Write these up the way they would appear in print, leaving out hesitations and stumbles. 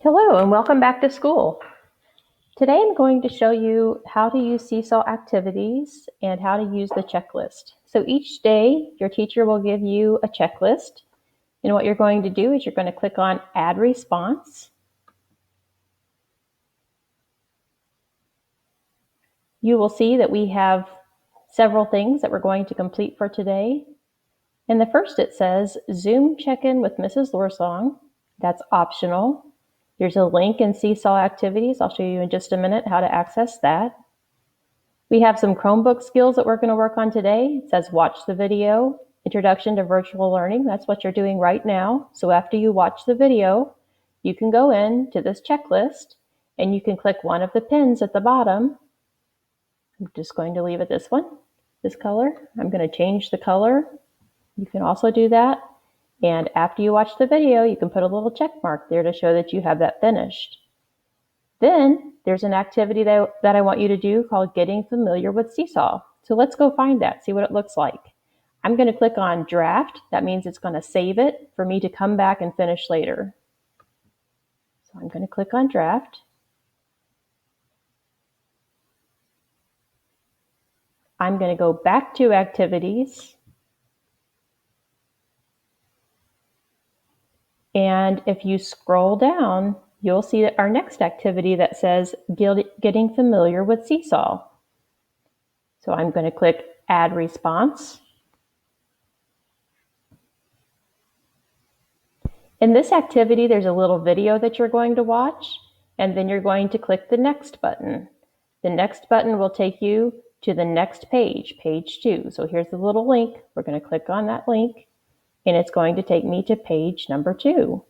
Hello and welcome back to school. Today I'm going to show you how to use Seesaw activities and how to use the checklist. So each day your teacher will give you a checklist, and what you're going to do is you're going to click on Add Response. You will see that we have several things that we're going to complete for today. And the first, it says Zoom check-in with Mrs. Lorsong. That's optional. There's a link in Seesaw Activities. I'll show you in just a minute how to access that. We have some Chromebook skills that we're going to work on today. It says watch the video, Introduction to Virtual Learning. That's what you're doing right now. So after you watch the video, you can go in to this checklist and you can click one of the pins at the bottom. I'm just going to leave it this one, this color. I'm going to change the color. You can also do that. And after you watch the video, you can put a little check mark there to show that you have that finished. Then there's an activity that I want you to do called Getting Familiar with Seesaw. So let's go find that, see what it looks like. I'm going to click on Draft. That means it's going to save it for me to come back and finish later. So I'm going to click on Draft. I'm going to go back to Activities. And if you scroll down, you'll see that our next activity that says Getting Familiar with Seesaw. So I'm going to click Add Response. In this activity, there's a little video that you're going to watch, and then you're going to click the Next button. The Next button will take you to the next page, page 2. So here's the little link. We're going to click on that link, and it's going to take me to page number 2.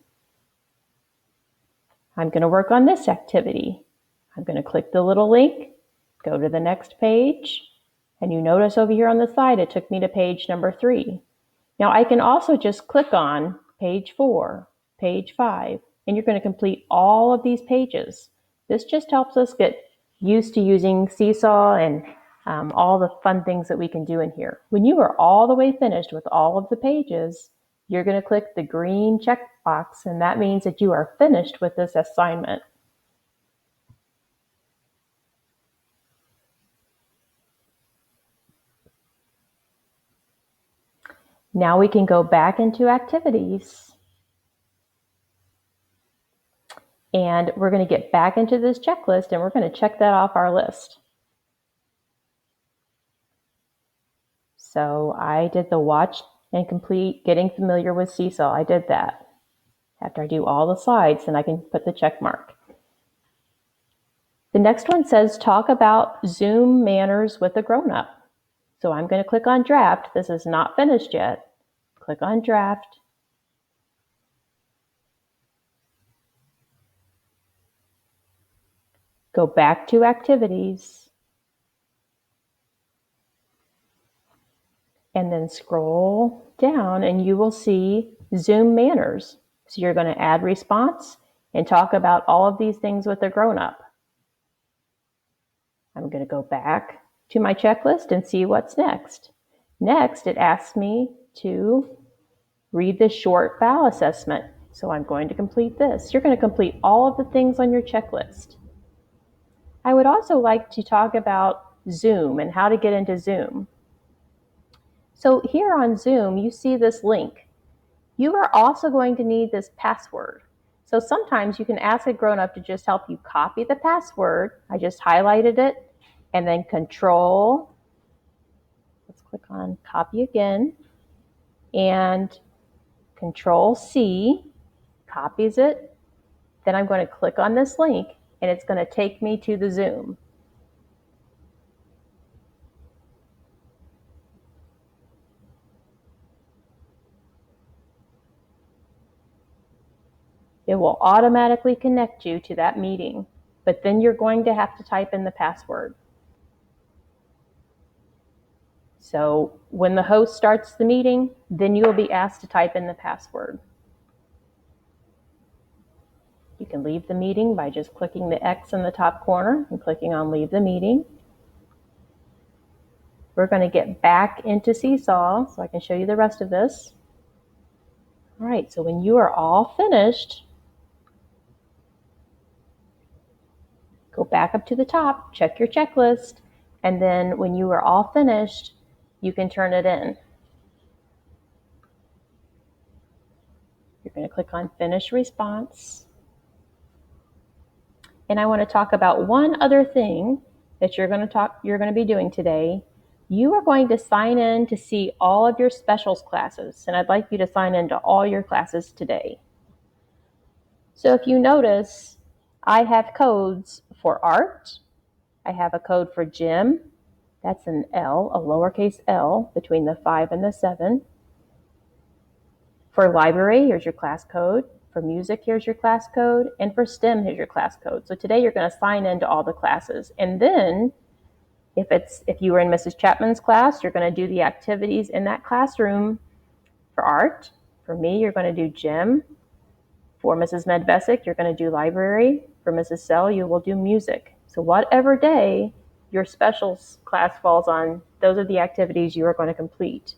I'm going to work on this activity. I'm going to click the little link, go to the next page, and you notice over here on the side it took me to page number 3. Now I can also just click on page 4, page 5, and you're going to complete all of these pages. This just helps us get used to using Seesaw and all the fun things that we can do in here. When you are all the way finished with all of the pages, you're going to click the green check box, and that means that you are finished with this assignment. Now we can go back into activities. And we're going to get back into this checklist and we're going to check that off our list. So I did the watch and complete Getting Familiar with Seesaw. I did that. After I do all the slides, then I can put the check mark. The next one says talk about Zoom manners with a grown-up. So I'm going to click on Draft. This is not finished yet. Click on Draft. Go back to Activities. And then scroll down and you will see Zoom manners. So you're going to add response and talk about all of these things with a grown-up. I'm going to go back to my checklist and see what's next. Next, it asks me to read the short BAL assessment. So I'm going to complete this. You're going to complete all of the things on your checklist. I would also like to talk about Zoom and how to get into Zoom. So here on Zoom, you see this link. You are also going to need this password. So sometimes you can ask a grown-up to just help you copy the password. I just highlighted it, and then Control, let's click on copy again, and Control C copies it. Then I'm going to click on this link, and it's going to take me to the Zoom. It will automatically connect you to that meeting, but then you're going to have to type in the password. So when the host starts the meeting, then you will be asked to type in the password. You can leave the meeting by just clicking the X in the top corner and clicking on Leave the Meeting. We're going to get back into Seesaw so I can show you the rest of this. All right, so when you are all finished, go back up to the top, check your checklist, and then when you are all finished, you can turn it in. You're going to click on Finish Response. And I want to talk about one other thing that you're going to be doing today. You are going to sign in to see all of your specials classes, and I'd like you to sign into all your classes today. So if you notice, I have codes for art. I have a code for gym. That's an L, a lowercase l, between the 5 and the 7. For library, here's your class code. For music, here's your class code. And for STEM, here's your class code. So today you're going to sign into all the classes. And then if you were in Mrs. Chapman's class, you're going to do the activities in that classroom. For art, for me, you're going to do gym. For Mrs. Medvesic, you're going to do library. For Mrs. Sell, you will do music. So whatever day your specials class falls on, those are the activities you are going to complete.